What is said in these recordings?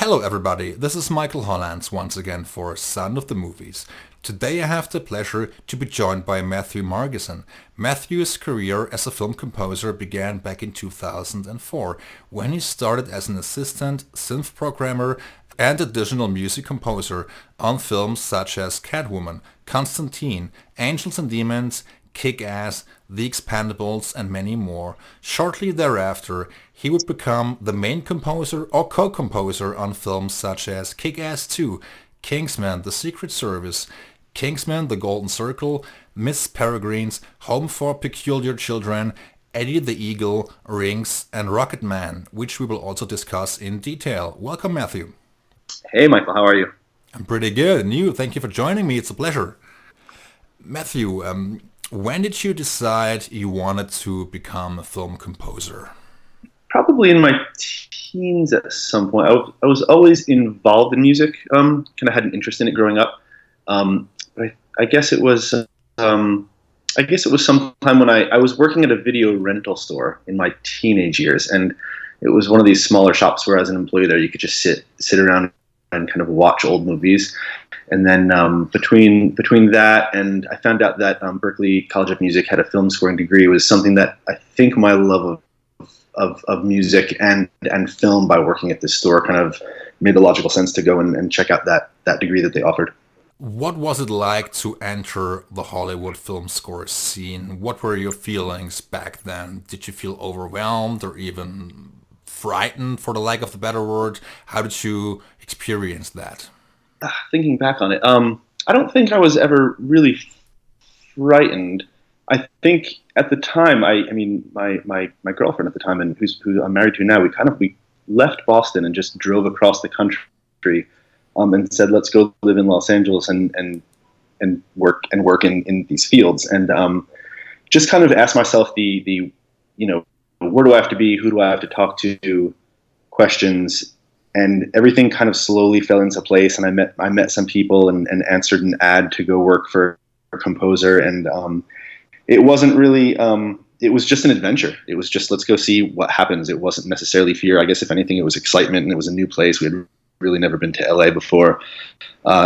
Hello everybody, this is Michael Hollands once again for Sound of the Movies. Today I have the pleasure to be joined by Matthew Margeson. Matthew's career as a film composer began back in 2004 when he started as an assistant, synth programmer and additional music composer on films such as Catwoman, Constantine, Angels and Demons, Kick-Ass, The Expendables, and many more. Shortly thereafter, he would become the main composer or co-composer on films such as Kick-Ass 2, Kingsman, The Secret Service, Kingsman, The Golden Circle, Miss Peregrine's Home for Peculiar Children, Eddie the Eagle, Rings, and Rocketman, which we will also discuss in detail. Welcome, Matthew. Hey, Michael, how are you? I'm pretty good. And you, thank you for joining me. It's a pleasure. Matthew, when did you decide you wanted to become a film composer? Probably in my teens at some point. I was always involved in music. Kind of had an interest in it growing up. But I guess it was. I guess it was sometime when I was working at a video rental store in my teenage years, and it was one of these smaller shops where, as an employee there, you could just sit around and kind of watch old movies. And then between that and I found out that Berklee College of Music had a film scoring degree, was something that I think my love of music and film by working at this store kind of made the logical sense to go and check out that degree that they offered. What was it like to enter the Hollywood film score scene? What were your feelings back then? Did you feel overwhelmed or even frightened, for the lack of the better word? How did you experience that? Thinking back on it, I don't think I was ever really frightened. I think at the time, I mean, my girlfriend at the time, and who I'm married to now, we left Boston and just drove across the country, and said, let's go live in Los Angeles and work in these fields, and just kind of asked myself the where do I have to be, who do I have to talk to, questions. And everything kind of slowly fell into place, and I met some people and answered an ad to go work for a composer, and it wasn't really. It was just an adventure. It was just, let's go see what happens. It wasn't necessarily fear. I guess if anything, it was excitement, and it was a new place. We had really never been to LA before,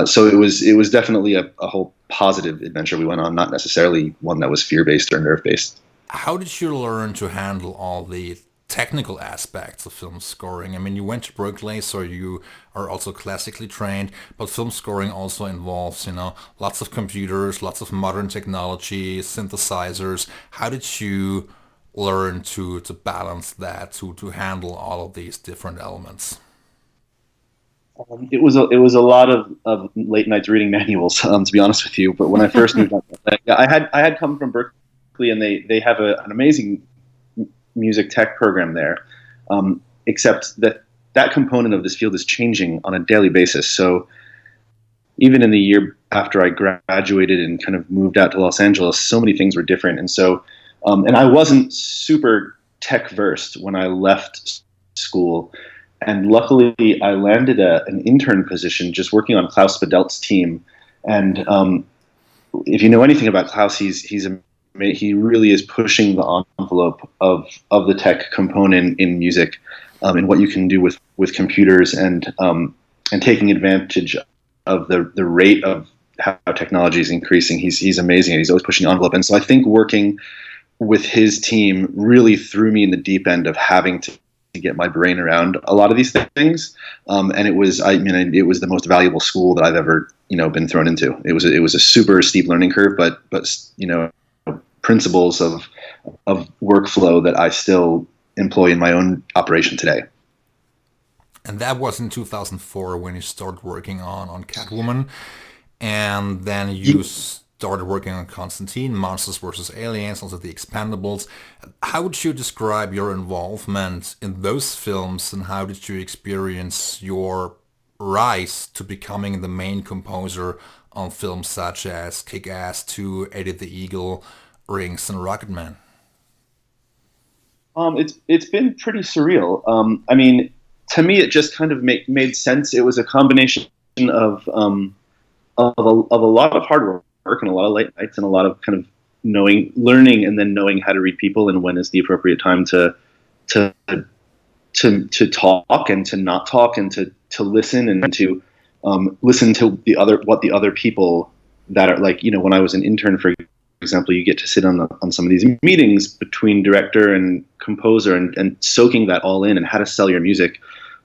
so it was definitely a whole positive adventure we went on, not necessarily one that was fear based or nerve based. How did you learn to handle all the technical aspects of film scoring? I mean, you went to Berklee, so you are also classically trained, but film scoring also involves, lots of computers, lots of modern technology, synthesizers. How did you learn to balance that, to handle all of these different elements? It was a lot of late nights reading manuals, to be honest with you. But when I first moved out, I had come from Berklee, and they have an amazing music tech program there, except that component of this field is changing on a daily basis. So even in the year after I graduated and kind of moved out to Los Angeles, so many things were different. And so, and I wasn't super tech versed when I left school. And luckily, I landed an intern position just working on Klaus Spadelt's team. And if you know anything about Klaus, he really is pushing the envelope of the tech component in music, and what you can do with computers, and taking advantage of the rate of how technology is increasing. He's amazing, and he's always pushing the envelope. And so I think working with his team really threw me in the deep end of having to get my brain around a lot of these things. And it was the most valuable school that I've ever been thrown into. It was a super steep learning curve, but principles of workflow that I still employ in my own operation today. And that was in 2004 when you started working on Catwoman, and then you started working on Constantine, Monsters vs. Aliens, also The Expendables. How would you describe your involvement in those films, and how did you experience your rise to becoming the main composer on films such as Kick-Ass 2, Eddie the Eagle, Rings, and Rocketman? It's been pretty surreal. I mean, to me, it just kind of made sense. It was a combination of a lot of hard work and a lot of late nights and a lot of kind of learning, and then knowing how to read people and when is the appropriate time to talk and to not talk, and listen and to listen to what the other people that are like, when I was an intern, for example, you get to sit on some of these meetings between director and composer and soaking that all in and how to sell your music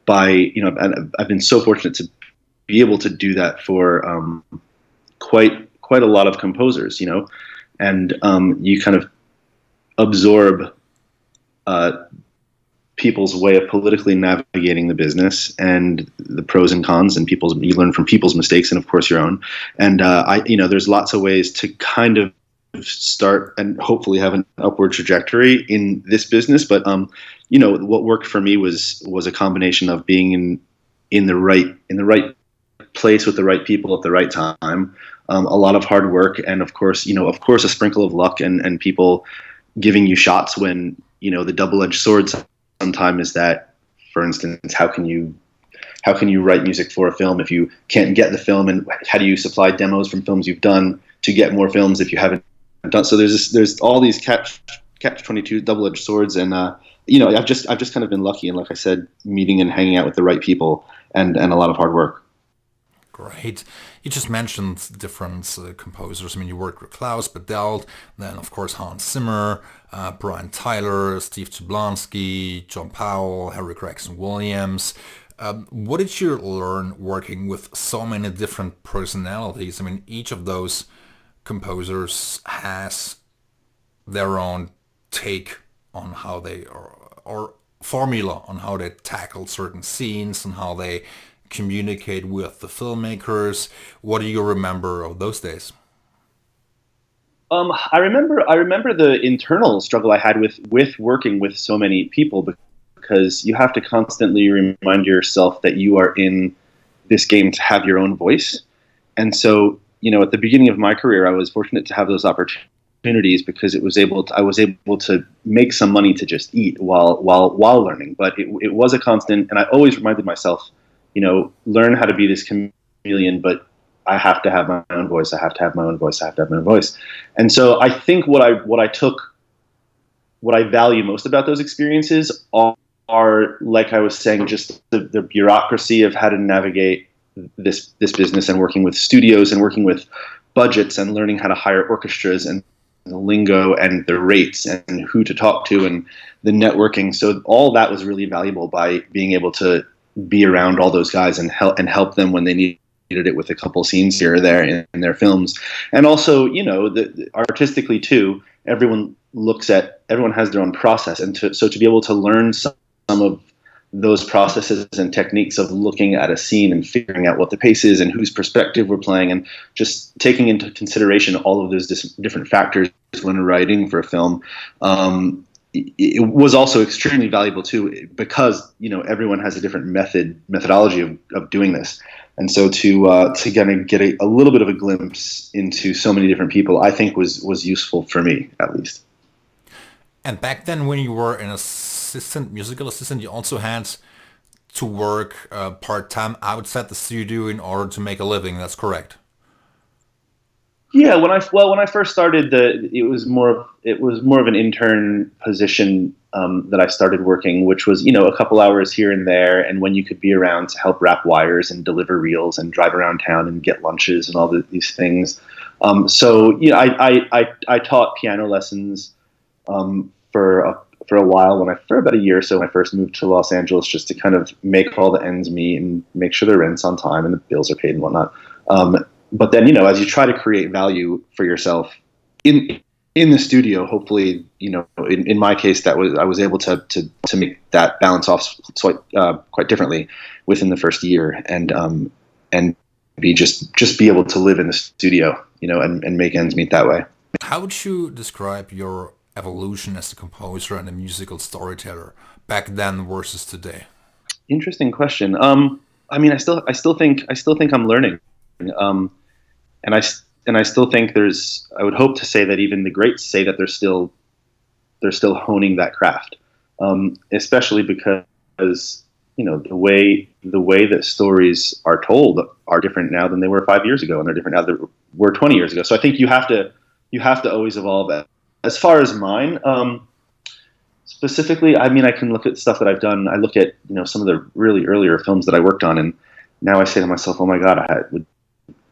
by, and I've been so fortunate to be able to do that for quite a lot of composers, and you kind of absorb people's way of politically navigating the business and the pros and cons, and you learn from people's mistakes and of course your own. And there's lots of ways to kind of start and hopefully have an upward trajectory in this business. But what worked for me was a combination of being in the right place with the right people at the right time, a lot of hard work, and of course a sprinkle of luck and people giving you shots when, the double-edged sword sometimes is that, for instance, how can you write music for a film if you can't get the film, and how do you supply demos from films you've done to get more films if you haven't done? So there's all these catch 22 double-edged swords, and I've just kind of been lucky, and like I said, meeting and hanging out with the right people and a lot of hard work. Great. You just mentioned different composers. I mean, you worked with Klaus Badelt, then of course Hans Zimmer, Brian Tyler, Steve Jablonski, John Powell, Harry Gregson-Williams. What did you learn working with so many different personalities? I mean, each of those composers has their own take on how they, or formula on how they tackle certain scenes and how they communicate with the filmmakers. What do you remember of those days? I remember the internal struggle I had with working with so many people, because you have to constantly remind yourself that you are in this game to have your own voice. And so, at the beginning of my career, I was fortunate to have those opportunities because I was able to make some money to just eat while learning. But it was a constant, and I always reminded myself, learn how to be this chameleon, but I have to have my own voice. I have to have my own voice. I have to have my own voice. And so I think what I value most about those experiences are, like I was saying, just the bureaucracy of how to navigate this business, and working with studios and working with budgets and learning how to hire orchestras and the lingo and the rates and who to talk to and the networking. So all that was really valuable by being able to be around all those guys and help them when they needed it with a couple scenes here or there in their films. And also, artistically too, everyone has their own process, and so to be able to learn some of those processes and techniques of looking at a scene and figuring out what the pace is and whose perspective we're playing, and just taking into consideration all of those different factors when writing for a film, it was also extremely valuable too, because everyone has a different methodology of doing this, and so to kind of get a little bit of a glimpse into so many different people, I think was useful for me, at least. And back then, when you were an musical assistant, you also had to work part-time outside the studio in order to make a living. That's correct. Yeah, when I first started, it was more of an intern position that I started working, which was a couple hours here and there, and when you could be around to help wrap wires and deliver reels and drive around town and get lunches and all these things. So I taught piano lessons for a while for about a year or so when I first moved to Los Angeles, just to kind of make all the ends meet and make sure the rent's on time and the bills are paid and whatnot. But then, as you try to create value for yourself in the studio, hopefully, in my case, I was able to make that balance off quite differently within the first year, and be able to live in the studio, and make ends meet that way. How would you describe your evolution as a composer and a musical storyteller back then versus today? Interesting question. I mean, I still think I'm learning. And I still think I would hope to say that even the greats say that they're still honing that craft, especially because the way that stories are told are different now than they were 5 years ago, and they're different now than they were 20 years ago. So I think you have to always evolve. As far as mine, Specifically, I mean, I can look at stuff that I've done. I look at, some of the really earlier films that I worked on, and now I say to myself, "Oh my God, would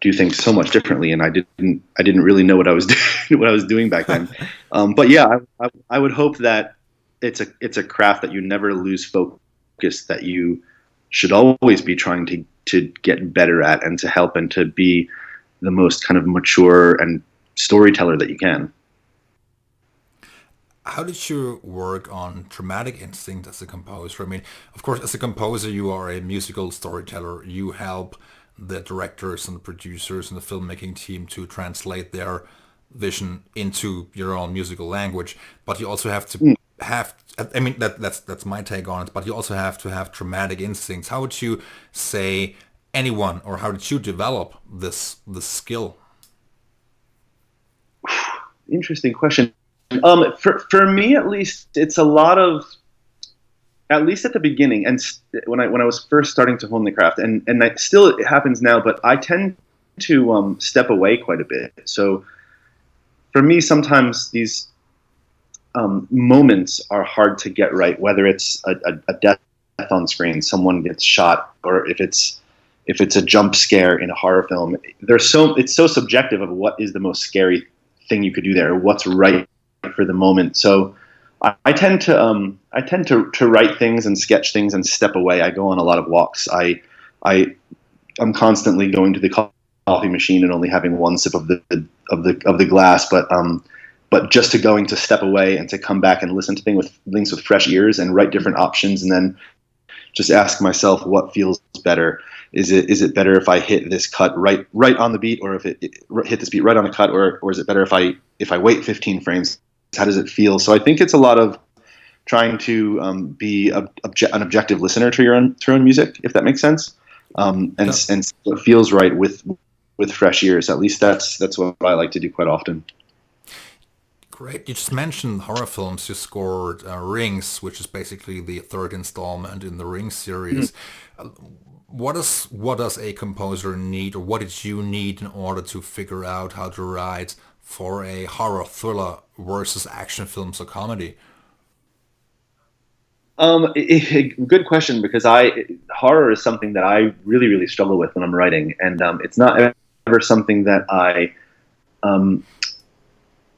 do things so much differently," and I didn't really know what I was doing, what I was doing back then. But yeah, I would hope that it's a craft that you never lose focus, that you should always be trying to get better at, and to help and to be the most kind of mature and storyteller that you can. How did you work on dramatic instinct as a composer? I mean, of course, as a composer, you are a musical storyteller. You help the directors and the producers and the filmmaking team to translate their vision into your own musical language. But you also have to have. I mean, that's my take on it. But you also have to have dramatic instincts. How would you say anyone, or how did you develop this skill? Interesting question. For me at least, it's a lot of, at least at the beginning, and when I was first starting to hone the craft, and still it happens now, but I tend to step away quite a bit. So for me, sometimes these moments are hard to get right, whether it's a death on screen, someone gets shot, or if it's a jump scare in a horror film. It's so subjective of what is the most scary thing you could do there, or what's right for the moment. So I tend to write things and sketch things and step away. I go on a lot of walks. I'm constantly going to the coffee machine and only having one sip of the glass, but just to step away and to come back and listen to things with fresh ears and write different options, and then just ask myself what feels better. Is it better if I hit this cut right on the beat, or if it hit this beat right on the cut, or is it better if I wait 15 frames? How does it feel? So I think it's a lot of trying to be an objective listener to your own music, if that makes sense, and what feels right with fresh ears. At least that's what I like to do quite often. Great. You just mentioned horror films. You scored Rings, which is basically the third installment in the Rings series. What does a composer need, or what did you need in order to figure out how to write for a horror thriller versus action films or comedy? Good question, because horror is something that I really, really struggle with when I'm writing, and it's not ever something that I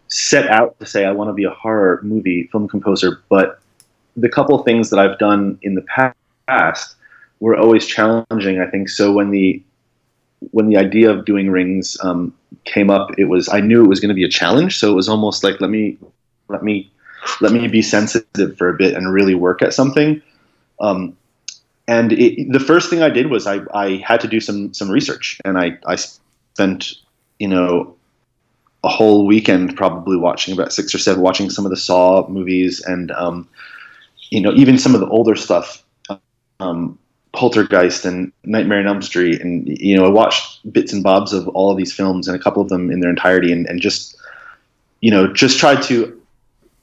set out to say I want to be a horror movie film composer. But the couple things that I've done in the past were always challenging, I think. So when the idea of doing Rings came up, I knew it was going to be a challenge. So it was almost like, let me be sensitive for a bit and really work at something. And the first thing I did was I had to do some research, and I spent a whole weekend probably watching about 6 or 7, watching some of the Saw movies, and even some of the older stuff. Poltergeist and Nightmare on Elm Street, and I watched bits and bobs of all of these films, and a couple of them in their entirety, and just tried to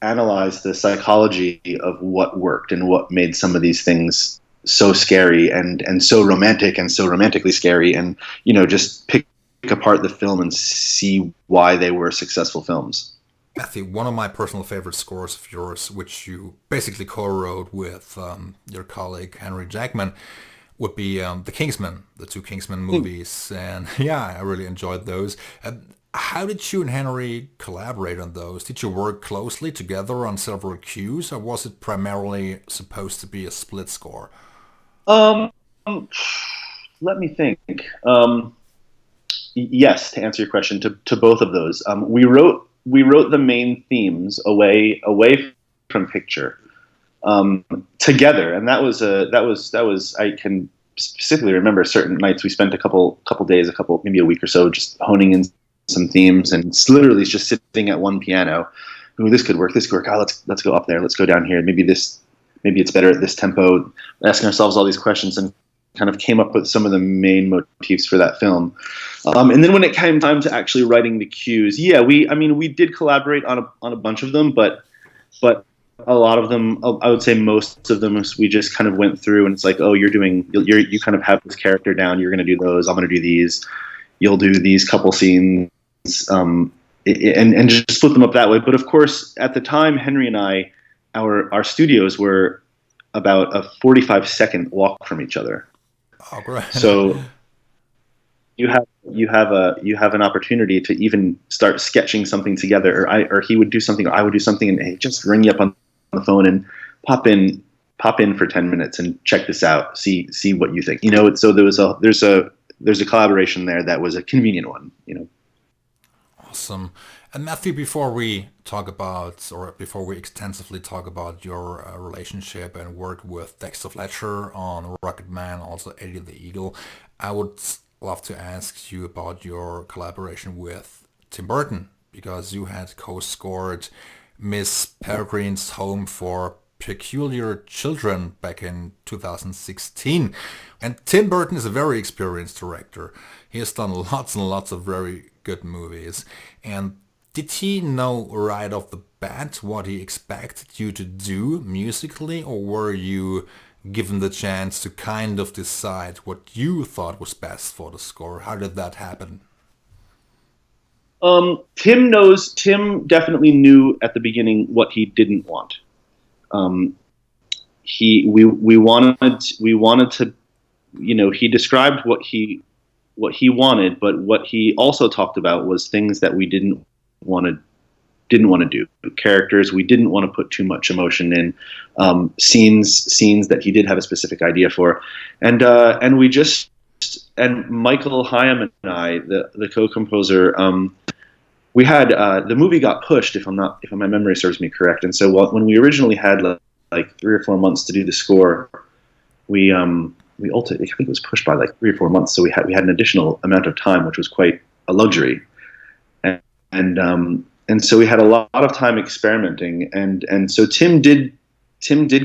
analyze the psychology of what worked and what made some of these things so scary and so romantic and so romantically scary, and just pick apart the film and see why they were successful films. Matthew, one of my personal favorite scores of yours, which you basically co-wrote with your colleague Henry Jackman, would be the Kingsman, the 2 Kingsman movies. And yeah, I really enjoyed those. How did you and Henry collaborate on those? Did you work closely together on several cues, or was it primarily supposed to be a split score? Let me think. Yes, to answer your question, to both of those. We wrote the main themes away from picture together, and that was I can specifically remember certain nights we spent a couple days, maybe a week or so, just honing in some themes, and literally just sitting at one piano. Ooh, this could work. Oh, let's go up there. Let's go down here. Maybe it's better at this tempo. Asking ourselves all these questions, and kind of came up with some of the main motifs for that film. And then when it came time to actually writing the cues, we did collaborate on a bunch of them, but a lot of them, I would say most of them, we just kind of went through, and it's like, oh, you kind of have this character down. You're going to do those. I'm going to do these. You'll do these couple scenes, and just split them up that way. But of course, at the time, Henry and I our studios were about a 45-second walk from each other. Oh, great. So you have an opportunity to even start sketching something together, or he would do something, or I would do something, and he'd just ring you up on the phone and pop in for 10 minutes and check this out, see what you think. So there's a collaboration there that was a convenient one. Awesome. And Matthew, before we talk about, or before we extensively talk about your relationship and work with Dexter Fletcher on Rocketman, also Eddie the Eagle, I would love to ask you about your collaboration with Tim Burton, because you had co-scored Miss Peregrine's Home for Peculiar Children back in 2016. And Tim Burton is a very experienced director. He has done lots and lots of very good movies. And did he know right off the bat what he expected you to do musically, or were you given the chance to kind of decide what you thought was best for the score? How did that happen? Tim definitely knew at the beginning what he didn't want. We wanted to, he described what he wanted, but what he also talked about was things that we didn't want to do. Characters we didn't want to put too much emotion in, scenes that he did have a specific idea for, and Michael Hollands and I, the co-composer, we had the movie got pushed, if my memory serves me correct, and so when we originally had like 3 or 4 months to do the score, we ultimately, I think it was pushed by like 3 or 4 months, so we had an additional amount of time, which was quite a luxury, and so we had a lot of time experimenting, and so Tim did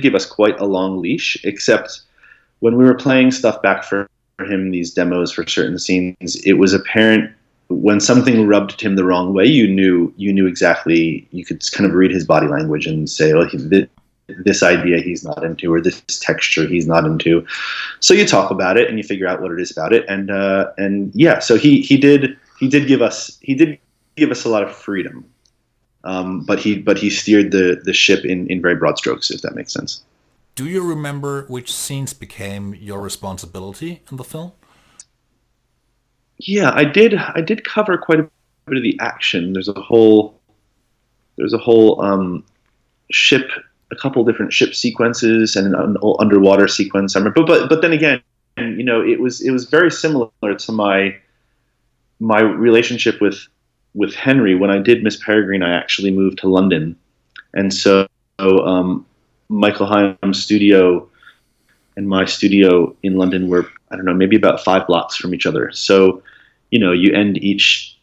give us quite a long leash, except when we were playing stuff back for him, these demos for certain scenes, it was apparent when something rubbed him the wrong way, you knew exactly, you could kind of read his body language and say, oh, this idea he's not into, or this texture he's not into. So you talk about it and you figure out what it is about it, and yeah, so he did give us a lot of freedom, but he steered the ship in very broad strokes, if that makes sense. Do you remember which scenes became your responsibility in the film? Yeah, I did cover quite a bit of the action. There's a whole ship, a couple different ship sequences and an underwater sequence. I remember, but then again, it was very similar to my relationship with Henry. When I did Miss Peregrine, I actually moved to London, and so Michael Hollands' studio and my studio in London were, I don't know, maybe about 5 blocks from each other. So, we ended each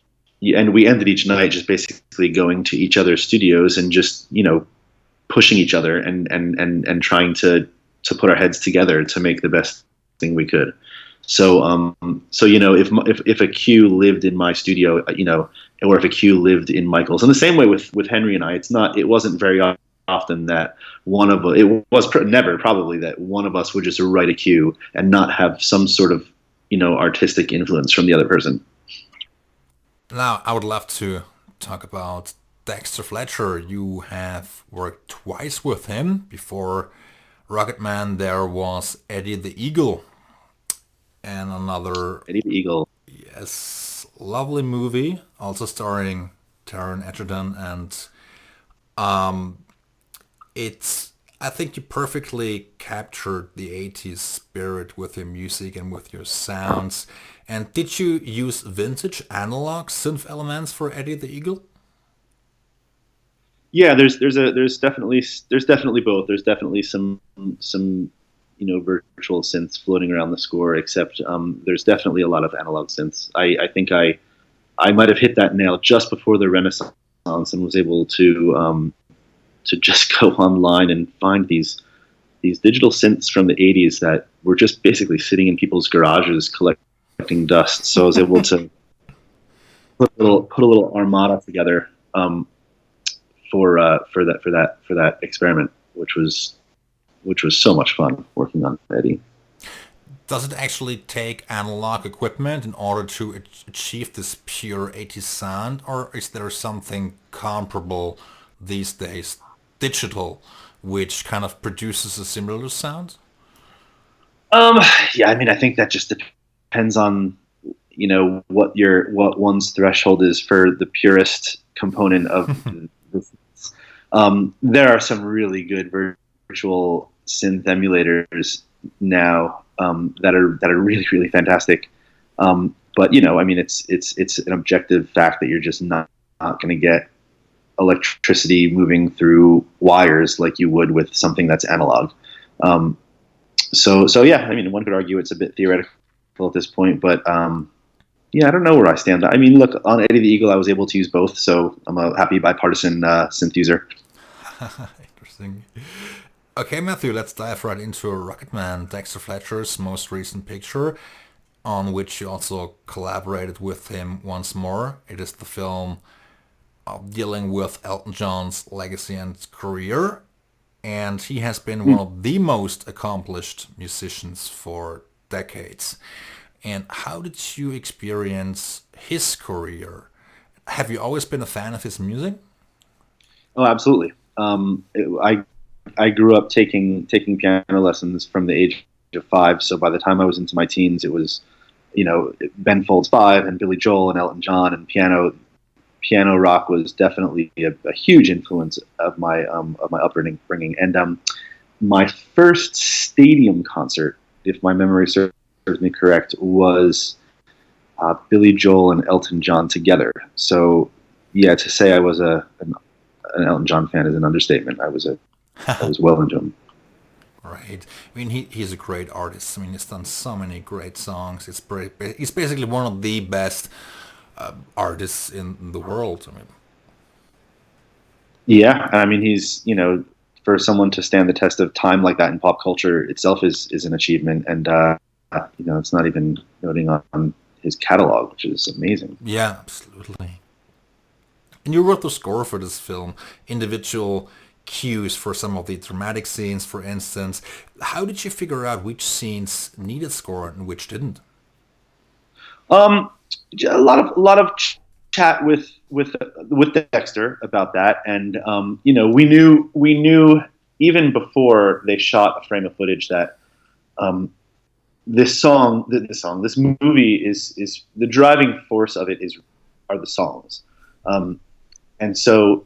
night just basically going to each other's studios and just, pushing each other and trying to put our heads together to make the best thing we could. So, if a cue lived in my studio, or if a cue lived in Michael's, and the same way with Henry and I, it wasn't very often that never probably that one of us would just write a cue and not have some sort of artistic influence from the other person. Now, I would love to talk about Dexter Fletcher. You have worked twice with him. Before Rocketman, there was Eddie the Eagle, and another Eddie the Eagle. Yes, lovely movie, also starring Taron Egerton, and I think you perfectly captured the 80s spirit with your music and with your sounds. And did you use vintage analog synth elements for Eddie the Eagle? Yeah, there's definitely both. There's definitely some virtual synths floating around the score, except there's definitely a lot of analog synths. I think I might have hit that nail just before the Renaissance and was able to just go online and find these digital synths from the 80s that were just basically sitting in people's garages collecting dust. So I was able to put a little armada together for that experiment, which was so much fun working on Eddie. Does it actually take analog equipment in order to achieve this pure 80s sound, or is there something comparable these days digital, which kind of produces a similar sound? Yeah, I mean, I think that just depends on what one's threshold is for the purest component of this. There are some really good virtual synth emulators now that are really really fantastic. But I mean, it's an objective fact that you're just not going to get electricity moving through wires like you would with something that's analog. So yeah, I mean, one could argue it's a bit theoretical at this point, but yeah, I don't know where I stand. I mean, look, on Eddie the Eagle, I was able to use both, so I'm a happy bipartisan synth user. Interesting. Okay, Matthew, let's dive right into Rocketman, Dexter Fletcher's most recent picture, on which you also collaborated with him once more. It is the film dealing with Elton John's legacy and career, and he has been one of the most accomplished musicians for decades. And how did you experience his career? Have you always been a fan of his music? Oh, absolutely. I grew up taking piano lessons from the age of 5. So by the time I was into my teens, it was, Ben Folds 5 and Billy Joel and Elton John, and piano rock was definitely a huge influence of my upbringing. And my first stadium concert, if my memory serves me correct, was Billy Joel and Elton John together. So yeah, to say I was an Elton John fan is an understatement. I was well into him. Right. I mean, he's a great artist. I mean, he's done so many great songs. He's basically one of the best artists in the world. I mean, yeah, I mean, he's for someone to stand the test of time like that in pop culture itself is an achievement, and it's not even noting on his catalog, which is amazing. Yeah, absolutely. And you wrote the score for this film, individual cues for some of the dramatic scenes, for instance. How did you figure out which scenes needed score and which didn't? A lot of chat with Dexter about that, and we knew even before they shot a frame of footage that this movie is the driving force of it are the songs, and so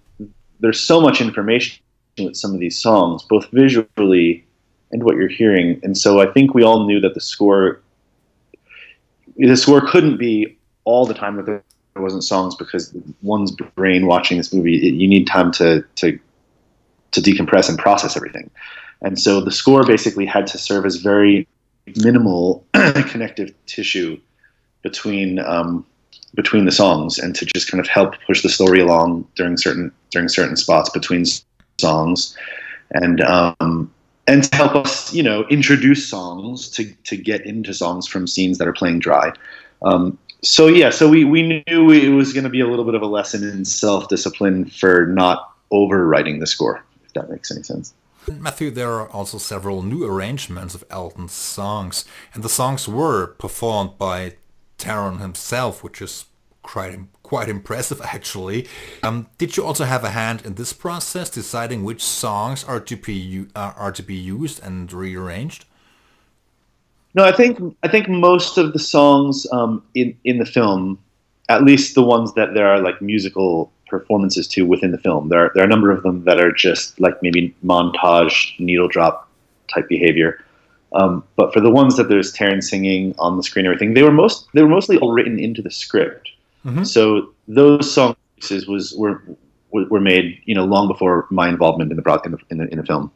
there's so much information with some of these songs, both visually and what you're hearing, and so I think we all knew that the score couldn't be all the time that there wasn't songs, because one's brain watching this movie, you need time to decompress and process everything, and so the score basically had to serve as very minimal connective tissue between the songs, and to just kind of help push the story along during certain spots between songs, and to help us introduce songs to get into songs from scenes that are playing dry. So we knew it was going to be a little bit of a lesson in self-discipline for not overwriting the score, if that makes any sense. Matthew, there are also several new arrangements of Elton's songs, and the songs were performed by Taron himself, which is quite impressive, actually. Did you also have a hand in this process, deciding which songs are to be used and rearranged? No, I think most of the songs in the film, at least the ones that there are like musical performances to within the film, there are a number of them that are just like maybe montage, needle drop type behavior. But for the ones that there's Taron singing on the screen and everything, they were mostly all written into the script. Mm-hmm. So those song pieces were made long before my involvement in the film.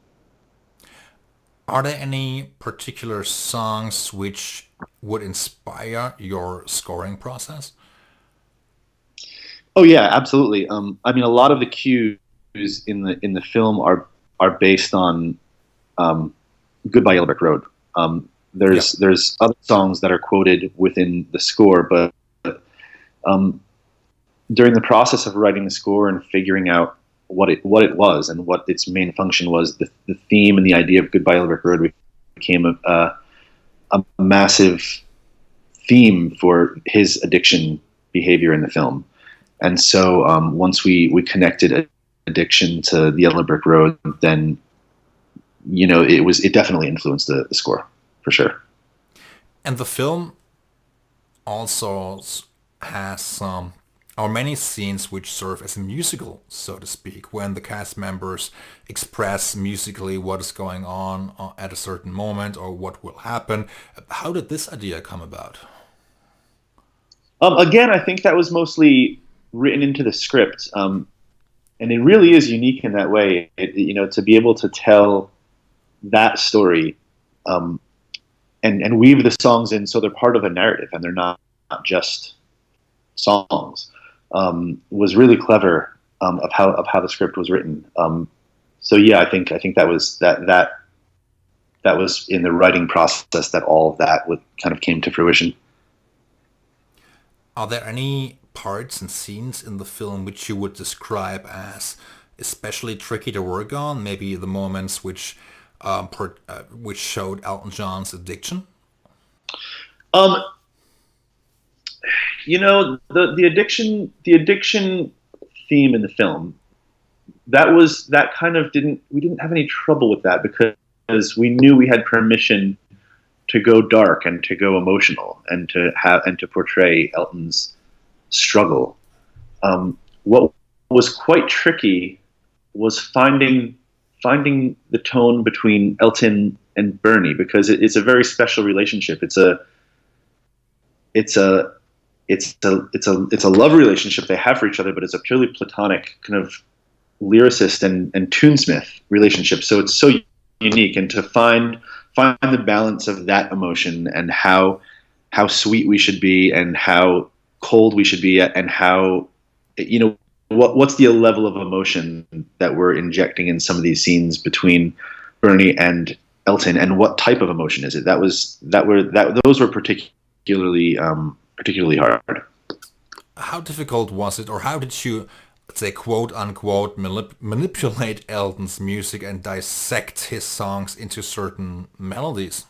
Are there any particular songs which would inspire your scoring process? Oh yeah, absolutely. I mean, a lot of the cues in the film are based on "Goodbye Yellow Brick Road." There's other songs that are quoted within the score, but during the process of writing the score and figuring out what it was and what its main function was, the theme and the idea of "Goodbye Yellow Brick Road" became a massive theme for his addiction behavior in the film. And so once we connected addiction to the Yellow Brick Road, then it definitely influenced the score for sure. And the film also has some or many scenes which serve as a musical, so to speak, when the cast members express musically what is going on at a certain moment or what will happen. How did this idea come about? Again, I think that was mostly written into the script, and it really is unique in that way. To be able to tell that story, and weave the songs in so they're part of a narrative and they're not just songs, was really clever, of how the script was written. So yeah, I think that was in the writing process that all of that kind of came to fruition. Are there any parts and scenes in the film which you would describe as especially tricky to work on? Maybe the moments which showed Elton John's addiction? The addiction theme in the film, that kind of we didn't have any trouble with that because we knew we had permission to go dark and to go emotional and to portray Elton's struggle. What was quite tricky was finding the tone between Elton and Bernie, because it's a very special relationship. It's a love relationship they have for each other, but it's a purely platonic kind of lyricist and tunesmith relationship. So it's so unique, and to find the balance of that emotion and how sweet we should be and how cold we should be, and how what's the level of emotion that we're injecting in some of these scenes between Bernie and Elton, and what type of emotion is it? Those were particularly hard. How difficult was it, or how did you, say, quote unquote, manipulate Elton's music and dissect his songs into certain melodies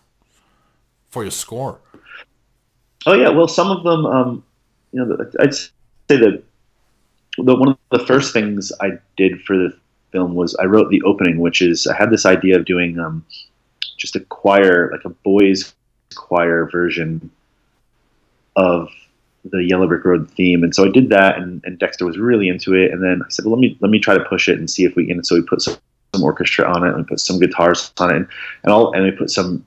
for your score? Oh yeah, well, some of them, I'd say that one of the first things I did for the film was I wrote the opening, which is I had this idea of doing just a choir, like a boys' choir version of the Yellow Brick Road theme, and so I did that, and Dexter was really into it. And then I said, well, let me try to push it and see if we can. So we put some orchestra on it, and we put some guitars on it, and we put some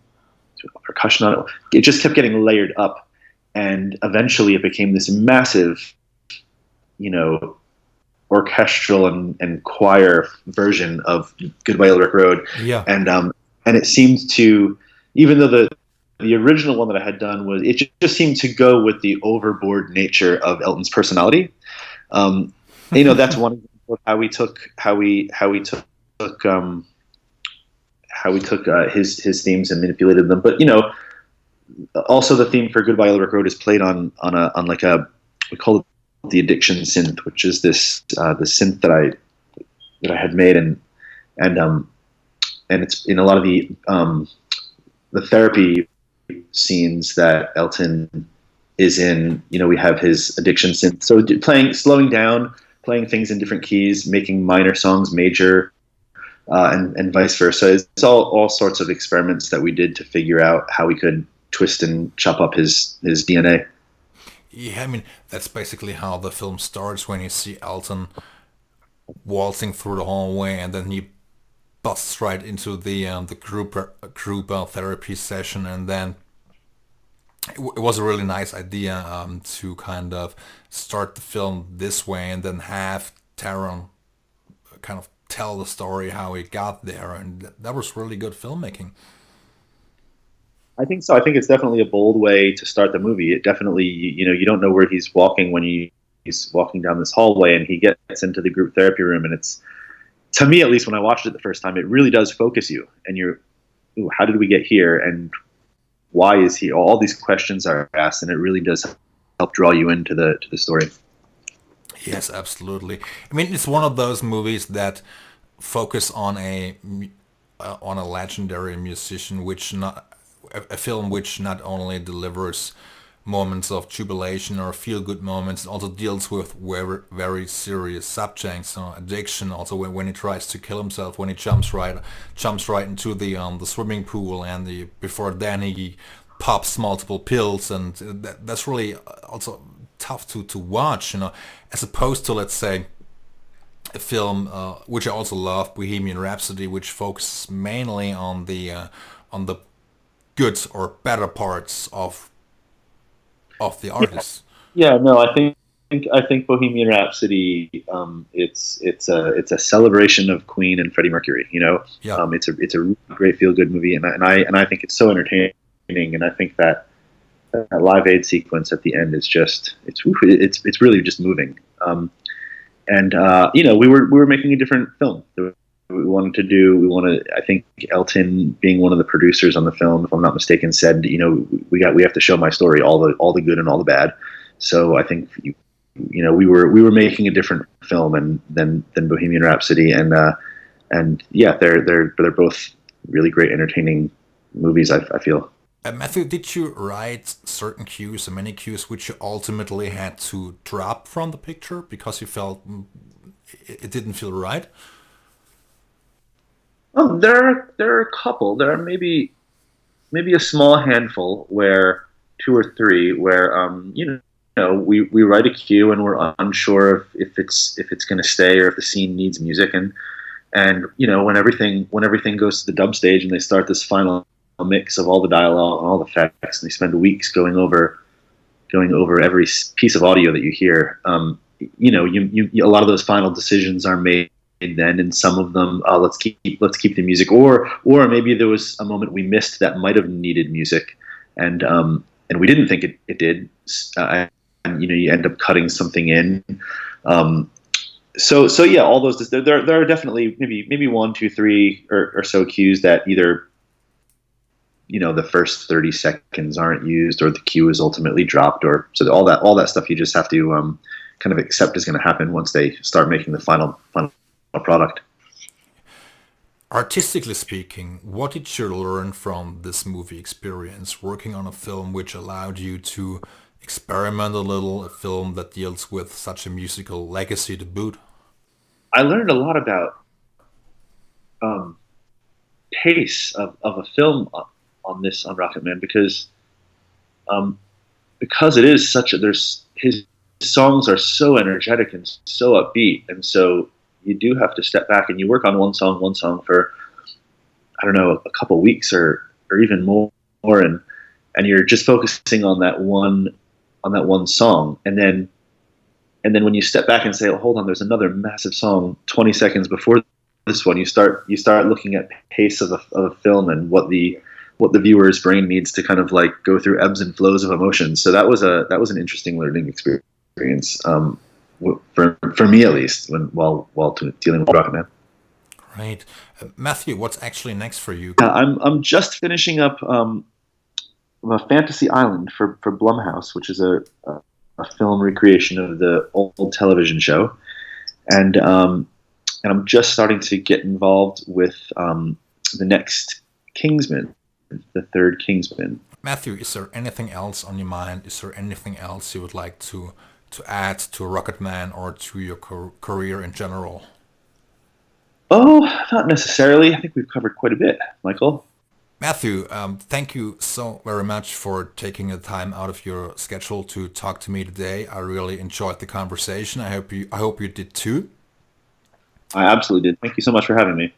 percussion on it. It just kept getting layered up, and eventually it became this massive, orchestral and choir version of Goodbye Yellow Brick Road. Yeah. And it seemed to, even though the original one that I had done it just seemed to go with the overboard nature of Elton's personality. That's one example of how we took his themes and manipulated them. But also the theme for Goodbye Yellow Brick Road is played on we call it the Addiction synth, which is this the synth that I had made, and it's in a lot of the therapy scenes that Elton is in. We have his addiction synth, so slowing down, playing things in different keys, making minor songs major, and vice versa. It's all sorts of experiments that we did to figure out how we could twist and chop up his DNA. Yeah, I mean, that's basically how the film starts, when you see Elton waltzing through the hallway, and then he busts right into the group therapy session, and then it was a really nice idea to kind of start the film this way, and then have Taron kind of tell the story how he got there, and that was really good filmmaking. I think so. I think it's definitely a bold way to start the movie. It definitely, you don't know where he's walking when he's walking down this hallway, and he gets into the group therapy room, and it's, to me at least, when I watched it the first time, it really does focus you, and you're, ooh, how did we get here, and why is he? All these questions are asked, and it really does help draw you into the story. Yes, absolutely. I mean, it's one of those movies that focus on a legendary musician, a film which not only delivers moments of jubilation or feel-good moments. It also deals with very, very serious subjects, addiction. Also, when he tries to kill himself, when he jumps right into the swimming pool, and before then he pops multiple pills, and that's really also tough to watch. As opposed to, let's say, a film which I also love, Bohemian Rhapsody, which focuses mainly on the good or better parts of the artist. Yeah, no, I think Bohemian Rhapsody, it's a celebration of Queen and Freddie Mercury. Yeah. It's a really great feel good movie, and I think it's so entertaining, and I think that Live Aid sequence at the end is just it's really just moving. And we were making a different film. I think Elton, being one of the producers on the film, if I'm not mistaken, said, we have to show my story, all the good and all the bad. So I think we were making a different film than Bohemian Rhapsody, and yeah, they're both really great, entertaining movies. I feel. Matthew, did you write certain cues, or many cues, which you ultimately had to drop from the picture because you felt it didn't feel right? Oh, there are a couple. There are maybe a small handful, where two or three, where we write a cue and we're unsure if it's going to stay or if the scene needs music, and when everything goes to the dub stage and they start this final mix of all the dialogue and all the effects, and they spend weeks going over every piece of audio that you hear. A lot of those final decisions are made then, and some of them, let's keep the music, or maybe there was a moment we missed that might have needed music, and we didn't think it did, and you end up cutting something in. So yeah, all those, there are definitely maybe one, two, three or so cues that either the first 30 seconds aren't used, or the cue is ultimately dropped, or so all that stuff you just have to kind of accept is going to happen once they start making the final product. Artistically speaking, what did you learn from this movie experience, working on a film which allowed you to experiment a little, a film that deals with such a musical legacy to boot? I learned a lot about pace of a film on Rocketman, because it is his songs are so energetic and so upbeat, and so you do have to step back and you work on one song for, I don't know, a couple weeks or even more, and you're just focusing on that one song, and then when you step back and say, oh, hold on, there's another massive song 20 seconds before this one, you start looking at pace of a film and what the viewer's brain needs to kind of like go through ebbs and flows of emotions. So that was an interesting learning experience, for me at least, while dealing with Rocketman. Right, Matthew, what's actually next for you? I'm just finishing up a Fantasy Island for Blumhouse, which is a film recreation of the old television show, and I'm just starting to get involved with the next Kingsman, the third Kingsman. Matthew, is there anything else on your mind? Is there anything else you would like to add to Rocketman or to your career in general? Oh, not necessarily. I think we've covered quite a bit, Michael. Matthew, thank you so very much for taking the time out of your schedule to talk to me today. I really enjoyed the conversation. I hope you did too. I absolutely did. Thank you so much for having me.